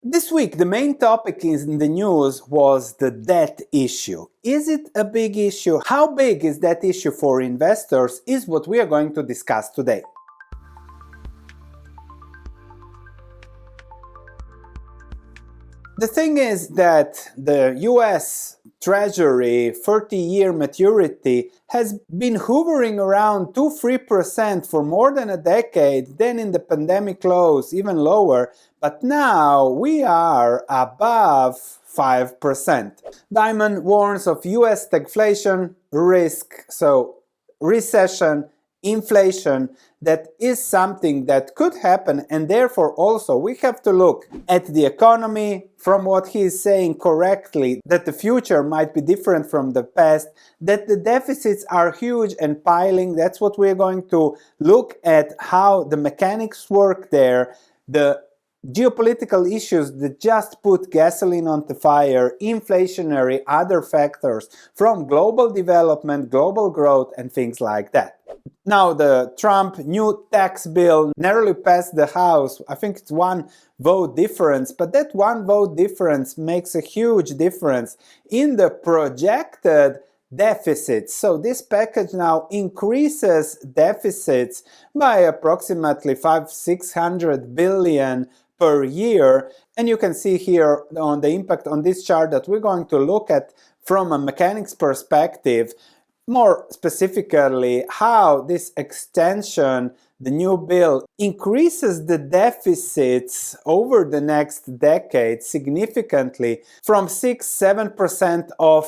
This week, the main topic in the news was the debt issue. Is it a big issue? How big is that issue for investors? Is what we are going to discuss today. The thing is that the US Treasury 30-year maturity has been hovering around 2-3% for more than a decade, then in the pandemic lows even lower, but now we are above 5%. Diamond warns of US stagflation risk, so recession, inflation, that is something that could happen, and therefore also we have to look at the economy from what he is saying correctly, that the future might be different from the past, that the deficits are huge and piling. That's what we're going to look at, how the mechanics work there, the geopolitical issues that just put gasoline on the fire, inflationary, other factors from global development, global growth, and things like that. Now, the Trump new tax bill narrowly passed the House. I think it's one vote difference, but that one vote difference makes a huge difference in the projected deficits. So this package now increases deficits by approximately 500-600 billion per year. And you can see here on the impact on this chart that we're going to look at from a mechanics perspective, more specifically how this extension, the new bill, increases the deficits over the next decade significantly from 6-7% of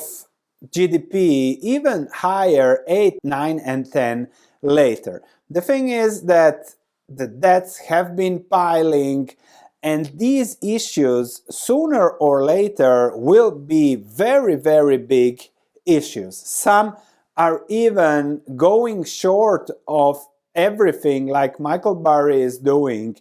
GDP, even higher, 8, 9, and 10 later. The thing is that the debts have been piling, and these issues sooner or later will be very, very big issues. Some are even going short of everything, like Michael Burry is doing,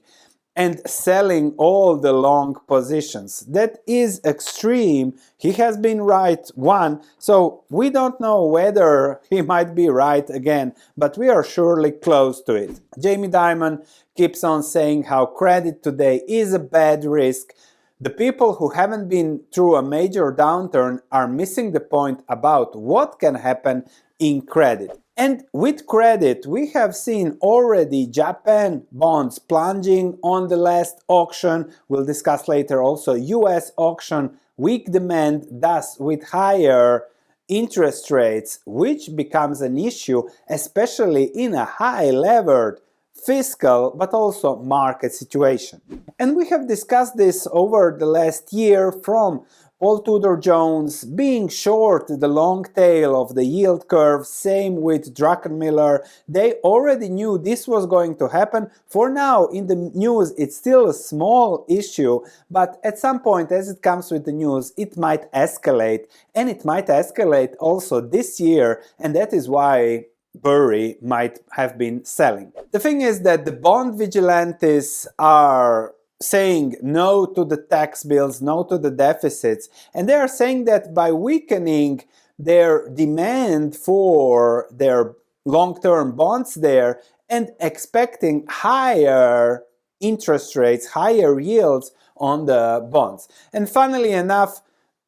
and selling all the long positions. That is extreme. He has been right one, so we don't know whether he might be right again, but we are surely close to it. Jamie Dimon keeps on saying how credit today is a bad risk. The people who haven't been through a major downturn are missing the point about what can happen in credit. And with credit, we have seen already Japan bonds plunging on the last auction. We'll discuss later also US auction, weak demand, thus with higher interest rates, which becomes an issue, especially in a high levered fiscal but also market situation. And we have discussed this over the last year, from Paul Tudor Jones being short the long tail of the yield curve, same with Druckenmiller. They already knew this was going to happen. For now, in the news, it's still a small issue, but at some point, as it comes with the news, it might escalate, and it might escalate also this year, and that is why Burry might have been selling. The thing is that the bond vigilantes are saying no to the tax bills, no to the deficits, and they are saying that by weakening their demand for their long-term bonds there and expecting higher interest rates, higher yields on the bonds. And funnily enough,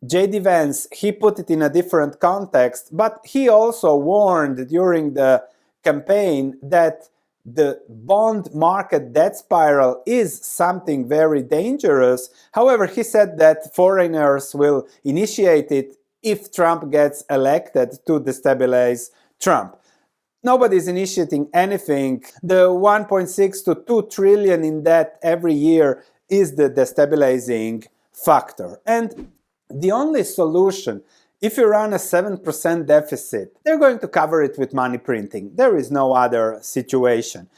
J.D. Vance, he put it in a different context, but he also warned during the campaign that the bond market debt spiral is something very dangerous. However, he said that foreigners will initiate it if Trump gets elected to destabilize Trump. Nobody's initiating anything. The 1.6 to 2 trillion in debt every year is the destabilizing factor. And the only solution, if you run a 7% deficit, they're going to cover it with money printing. There is no other situation.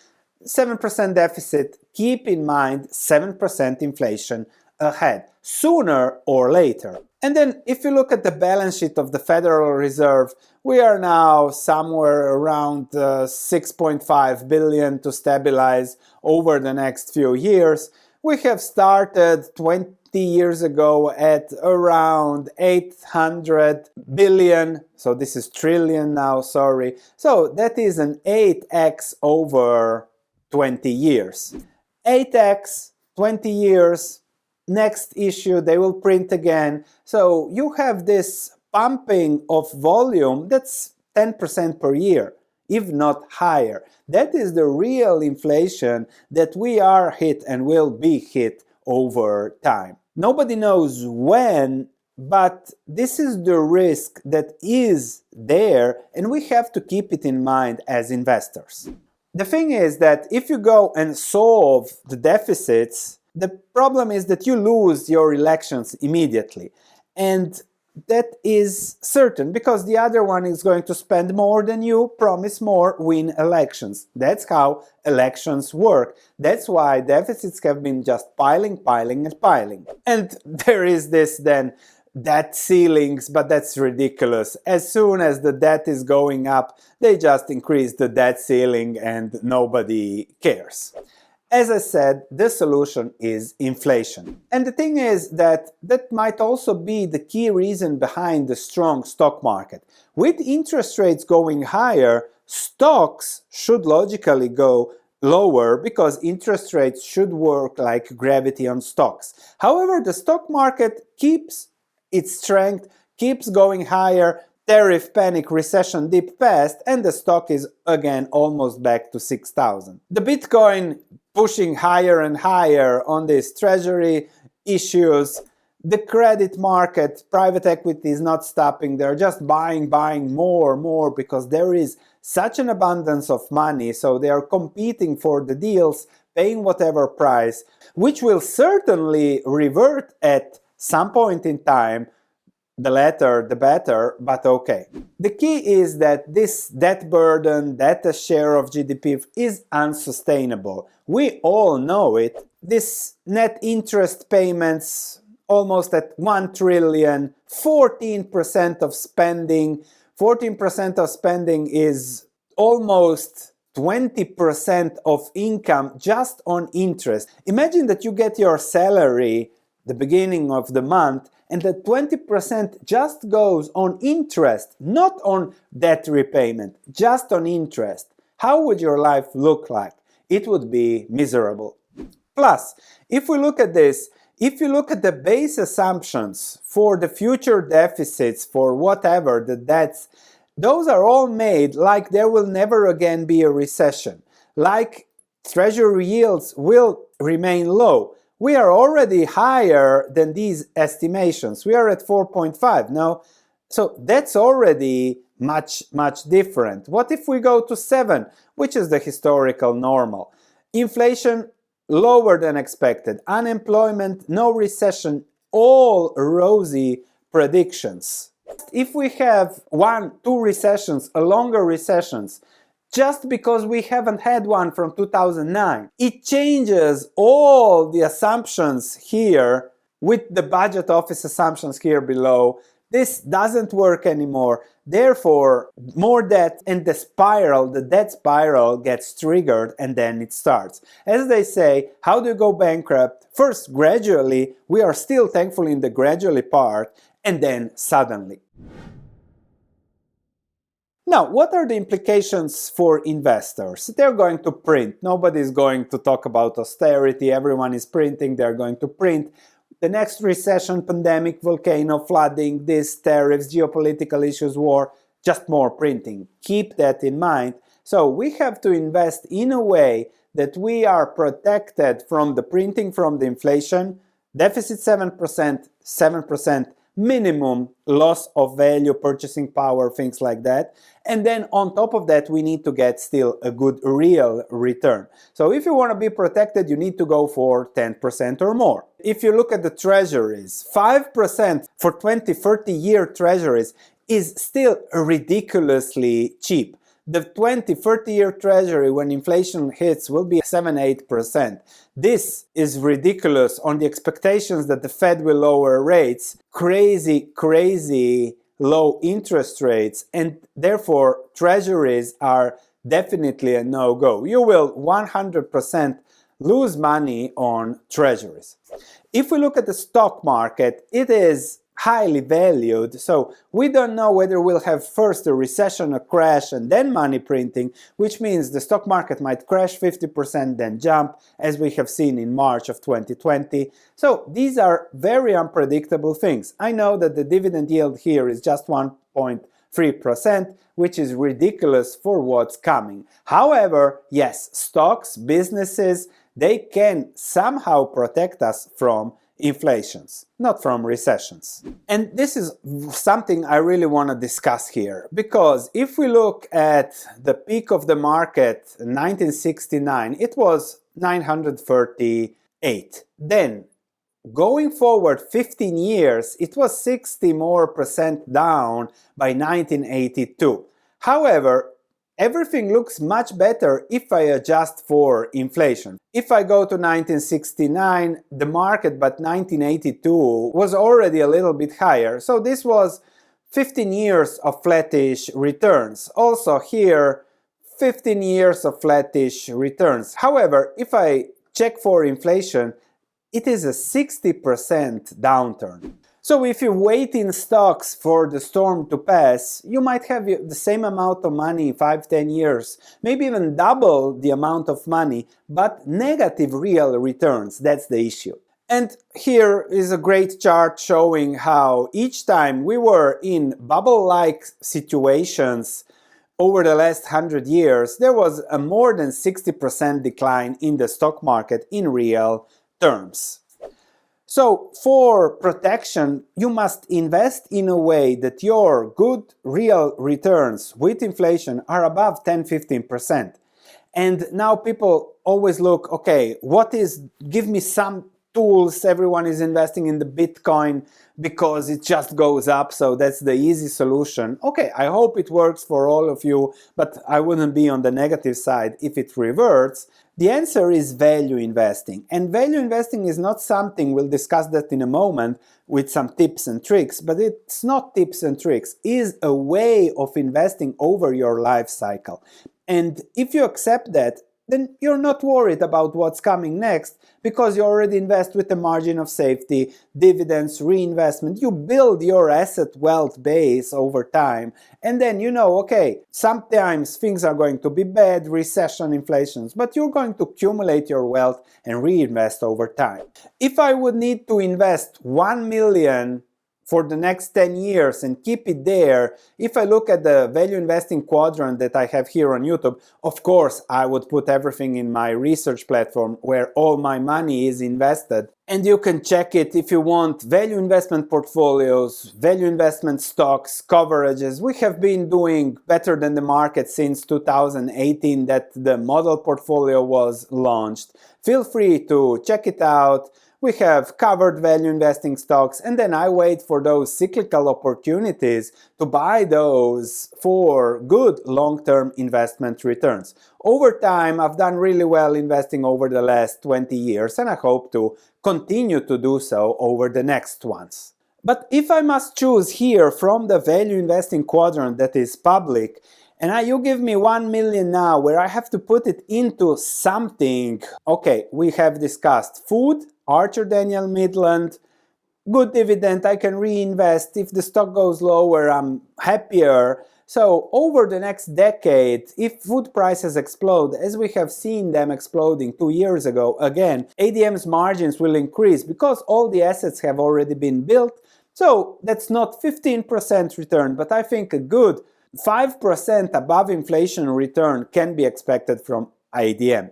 7% deficit, keep in mind 7% inflation ahead, sooner or later. And then if you look at the balance sheet of the Federal Reserve, we are now somewhere around 6.5 billion to stabilize over the next few years. We have started 20 years ago at around 800 billion, so this is trillion now, sorry. So that is an 8x over 20 years. 8x, 20 years, next issue they will print again. So you have this pumping of volume that's 10% per year, if not higher. That is the real inflation that we are hit and will be hit over time. Nobody knows when, but this is the risk that is there, and we have to keep it in mind as investors. The thing is that if you go and solve the deficits, the problem is that you lose your elections immediately. And that is certain, because the other one is going to spend more than you, promise more, win elections. That's how elections work. That's why deficits have been just piling. And there is this then debt ceilings, but that's ridiculous. As soon as the debt is going up, they just increase the debt ceiling and nobody cares. As I said, the solution is inflation. And the thing is that might also be the key reason behind the strong stock market. With interest rates going higher, stocks should logically go lower because interest rates should work like gravity on stocks. However, the stock market keeps its strength, keeps going higher, tariff panic, recession dip past, and the stock is again almost back to 6,000. The Bitcoin pushing higher and higher on these treasury issues. The credit market, private equity is not stopping. They're just buying more because there is such an abundance of money. So they are competing for the deals, paying whatever price, which will certainly revert at some point in time. The latter, the better, but okay. The key is that this debt burden, debt as share of GDP is unsustainable. We all know it. This net interest payments almost at 1 trillion, 14% of spending. 14% of spending is almost 20% of income just on interest. Imagine that you get your salary the beginning of the month and that 20% just goes on interest, not on debt repayment, just on interest. How would your life look like? It would be miserable. Plus, if we look at this, if you look at the base assumptions for the future deficits, for whatever the debts, those are all made like there will never again be a recession, like treasury yields will remain low. We are already higher than these estimations. We are at 4.5 now. So that's already much different. What if we go to 7, which is the historical normal? Inflation lower than expected. Unemployment, no recession, all rosy predictions. If we have 1, 2 recessions, longer recessions, just because we haven't had one from 2009. It changes all the assumptions here with the budget office assumptions here below. This doesn't work anymore. Therefore, more debt and the debt spiral gets triggered and then it starts. As they say, how do you go bankrupt? First, gradually. We are still thankfully in the gradually part, and then suddenly. Now, what are the implications for investors? They're going to print. Nobody's going to talk about austerity. Everyone is printing. They're going to print. The next recession, pandemic, volcano, flooding, these tariffs, geopolitical issues, war, just more printing. Keep that in mind. So we have to invest in a way that we are protected from the printing, from the inflation, deficit 7%, 7% minimum loss of value, purchasing power, things like that. And then on top of that, we need to get still a good real return. So if you want to be protected, you need to go for 10% or more. If you look at the treasuries, 5% for 20, 30-year treasuries is still ridiculously cheap. The 20, 30-year treasury, when inflation hits, will be 7-8%. This is ridiculous on the expectations that the Fed will lower rates, crazy low interest rates, and therefore treasuries are definitely a no-go. You will 100% lose money on treasuries. If we look at the stock market, it is highly valued. So we don't know whether we'll have first a recession, a crash, and then money printing, which means the stock market might crash 50%, then jump, as we have seen in March of 2020. So these are very unpredictable things. I know that the dividend yield here is just 1.3%, which is ridiculous for what's coming. However, yes, stocks, businesses, they can somehow protect us from inflations, not from recessions. And this is something I really want to discuss here, because if we look at the peak of the market in 1969, it was 938. Then going forward 15 years, it was 60% more down by 1982. However, everything looks much better if I adjust for inflation. If I go to 1969, the market, but 1982 was already a little bit higher. So this was 15 years of flattish returns. Also here, 15 years of flattish returns. However, if I check for inflation, it is a 60% downturn. So if you wait in stocks for the storm to pass, you might have the same amount of money 5-10 years, maybe even double the amount of money, but negative real returns. That's the issue. And here is a great chart showing how each time we were in bubble-like situations over the last 100 years, there was a more than 60% decline in the stock market in real terms. So for protection, you must invest in a way that your good real returns with inflation are above 10-15%. And now people always look, okay, give me some tools. Everyone is investing in the Bitcoin because it just goes up, so that's the easy solution. Okay, I hope it works for all of you, but I wouldn't be on the negative side if it reverts. The answer is value investing. And value investing is not something, we'll discuss that in a moment with some tips and tricks, but it's not tips and tricks. It is a way of investing over your life cycle. And if you accept that, then you're not worried about what's coming next because you already invest with a margin of safety, dividends, reinvestment. You build your asset wealth base over time, and then you know, okay, sometimes things are going to be bad, recession, inflations, but you're going to accumulate your wealth and reinvest over time. If I would need to invest 1 million for the next 10 years and keep it there, if I look at the value investing quadrant that I have here on YouTube, of course I would put everything in my research platform where all my money is invested. And you can check it if you want value investment portfolios, value investment stocks, coverages. We have been doing better than the market since 2018 that the model portfolio was launched. Feel free to check it out. We have covered value investing stocks, and then I wait for those cyclical opportunities to buy those for good long-term investment returns. Over time, I've done really well investing over the last 20 years, and I hope to continue to do so over the next ones. But if I must choose here from the value investing quadrant that is public, and you give me 1 million now where I have to put it into something, okay, we have discussed food, Archer Daniel Midland, good dividend, I can reinvest. If the stock goes lower, I'm happier. So over the next decade, if food prices explode, as we have seen them exploding 2 years ago, again, ADM's margins will increase because all the assets have already been built. So that's not 15% return, but I think a good 5% above inflation return can be expected from ADM.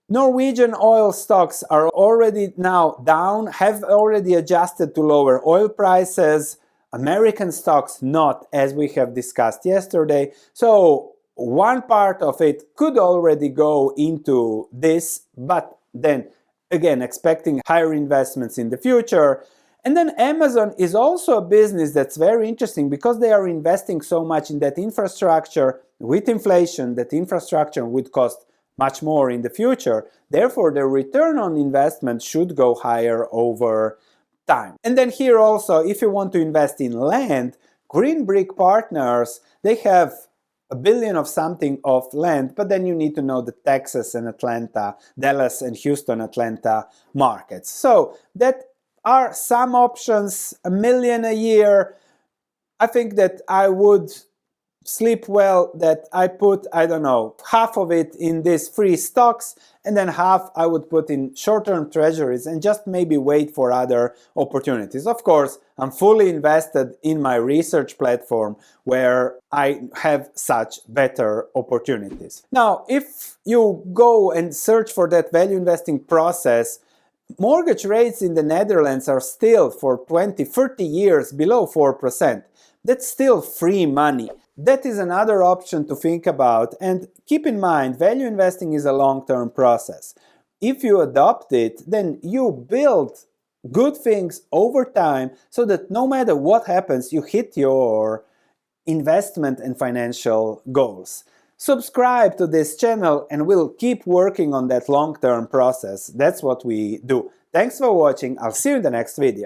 Norwegian oil stocks are already now down, have already adjusted to lower oil prices. American stocks not, as we have discussed yesterday. So one part of it could already go into this, but then again, expecting higher investments in the future. And then Amazon is also a business that's very interesting because they are investing so much in that infrastructure. With inflation, that infrastructure would cost much more in the future. Therefore, the return on investment should go higher over time. And then here also, if you want to invest in land, Green Brick Partners, they have $1 billion of something of land, but then you need to know the Texas and Atlanta, Dallas and Houston, Atlanta markets. So that are some options $1 million a year. I think that I would sleep well that I put, I don't know, half of it in these free stocks, and then half I would put in short-term treasuries and just maybe wait for other opportunities. Of course, I'm fully invested in my research platform where I have such better opportunities. Now, if you go and search for that value investing process, mortgage rates in the Netherlands are still for 20, 30 years below 4%. That's still free money. That is another option to think about, and keep in mind, value investing is a long-term process. If you adopt it, then you build good things over time so that no matter what happens, you hit your investment and financial goals. Subscribe to this channel and we'll keep working on that long-term process. That's what we do. Thanks for watching. I'll see you in the next video.